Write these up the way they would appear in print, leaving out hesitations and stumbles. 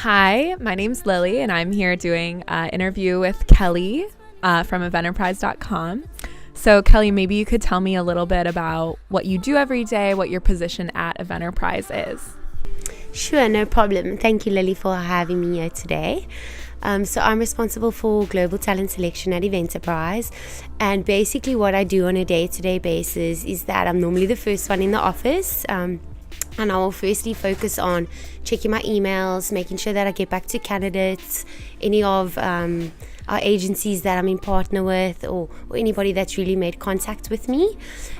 Hi, my name's Lily, and I'm here doing an interview with Kelly from Eventerprise.com. So, Kelly, maybe you could tell me a little bit about what you do every day, what your position at Eventerprise is. Sure, no problem. Thank you, Lily, for having me here today. So I'm responsible for global talent selection at Eventerprise, and basically what I do on a day-to-day basis is that I'm normally the first one in the office, and I will firstly focus on checking my emails, making sure that I get back to candidates, any of our agencies that I'm in partner with, or anybody that's really made contact with me.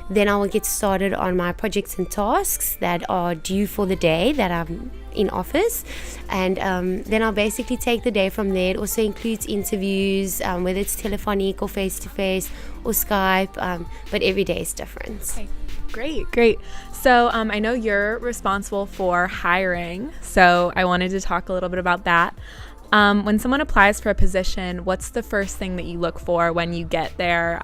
Then I will get started on my projects and tasks that are due for the day that I'm in office, and then I'll basically take the day from there. It also includes interviews, whether it's telephonic or face-to-face or Skype, but every day is different. Okay. Great. So I know you're responsible for hiring, so I wanted to talk a little bit about that. When someone applies for a position, what's the first thing that you look for when you get their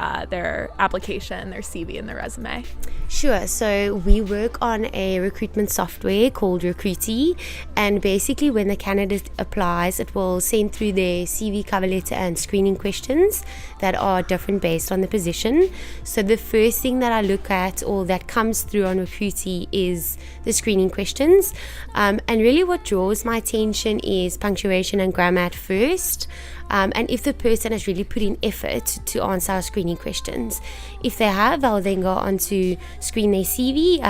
application, their CV, and their resume? Sure. So we work on a recruitment software called Recruitee, and basically when the candidate applies, it will send through their CV, cover letter, and screening questions that are different based on the position. So the first thing that I look at, or that comes through on Recruitee, is the screening questions. And really what draws my attention is punctuation and grammar at first. And if the person has really put in effort to answer our screening questions. If they have, I'll then go on to screen their CV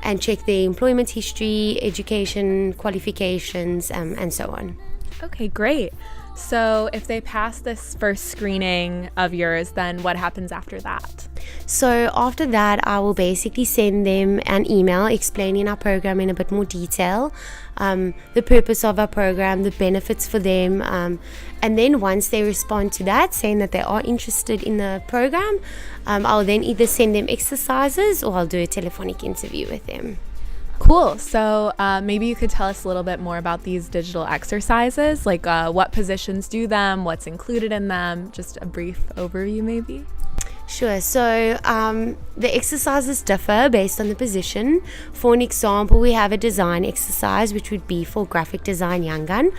and check their employment history, education, qualifications, and so on. Okay, great. So if they pass this first screening of yours, then what happens after that? So after that, I will basically send them an email explaining our program in a bit more detail, the purpose of our program, the benefits for them, and then once they respond to that, saying that they are interested in the program, I'll then either send them exercises or I'll do a telephonic interview with them. Cool. So maybe you could tell us a little bit more about these digital exercises, like what positions do them, what's included in them, just a brief overview maybe. Sure. So the exercises differ based on the position. For an example, we have a design exercise, which would be for graphic design young gun.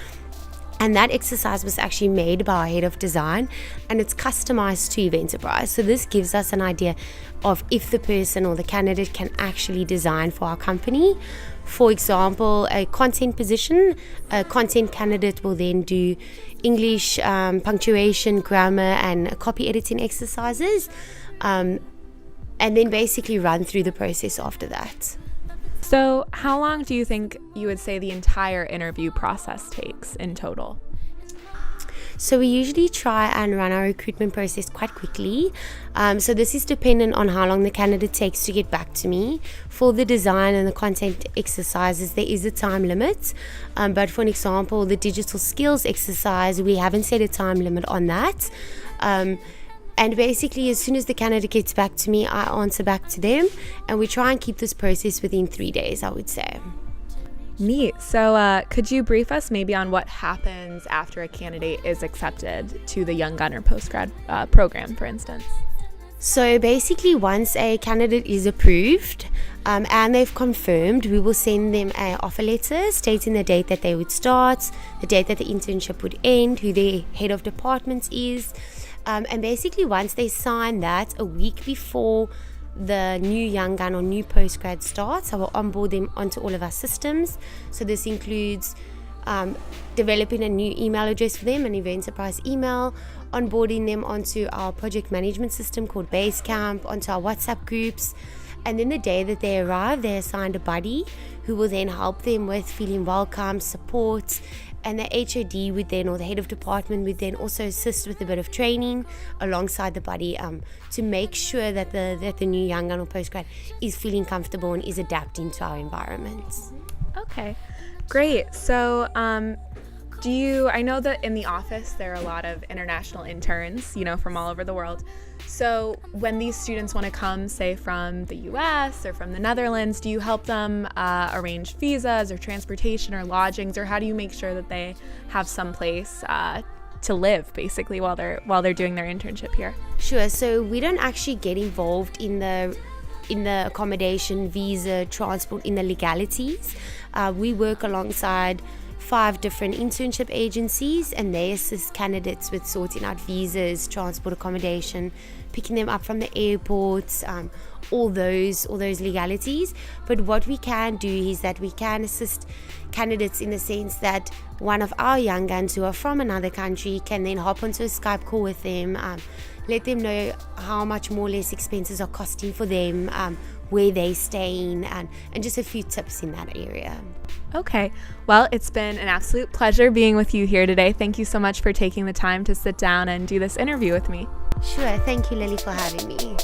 And that exercise was actually made by our head of design, and it's customized to Eventerprise. So this gives us an idea of if the person or the candidate can actually design for our company. For example, a content position, a content candidate will then do English, punctuation, grammar, and copy editing exercises, and then basically run through the process after that. So how long do you think you would say the entire interview process takes in total? So we usually try and run our recruitment process quite quickly. So this is dependent on how long the candidate takes to get back to me. For the design and the content exercises, there is a time limit. But for an example, the digital skills exercise, we haven't set a time limit on that. And basically, as soon as the candidate gets back to me, I answer back to them. And we try and keep this process within 3 days, I would say. Neat. So could you brief us maybe on what happens after a candidate is accepted to the Young Gunner postgrad program, for instance? So basically, once a candidate is approved and they've confirmed, we will send them an offer letter stating the date that they would start, the date that the internship would end, who their head of department is. And basically, once they sign that, a week before the new young gun or new postgrad starts, I will onboard them onto all of our systems. So this includes developing a new email address for them, an Eventerprise email, onboarding them onto our project management system called Basecamp, onto our WhatsApp groups. And then the day that they arrive, they're assigned a buddy who will then help them with feeling welcome, support, and the HOD would then, or the head of department would then also assist with a bit of training alongside the buddy to make sure that the new young gun or postgrad is feeling comfortable and is adapting to our environment. Okay, great. So I know that in the office there are a lot of international interns, from all over the world. So when these students want to come, say from the US or from the Netherlands, do you help them arrange visas or transportation or lodgings, or how do you make sure that they have some place to live basically while they're doing their internship here? Sure. So we don't actually get involved in the accommodation, visa, transport, in the legalities. We work alongside 5 different internship agencies, and they assist candidates with sorting out visas, transport, accommodation, picking them up from the airports, all those legalities. But what we can do is that we can assist candidates in the sense that one of our young guns who are from another country can then hop onto a Skype call with them, let them know how much more or less expenses are costing for them, where they're staying, and just a few tips in that area. Okay, well, it's been an absolute pleasure being with you here today. Thank you so much for taking the time to sit down and do this interview with me. Sure, thank you, Lily, for having me.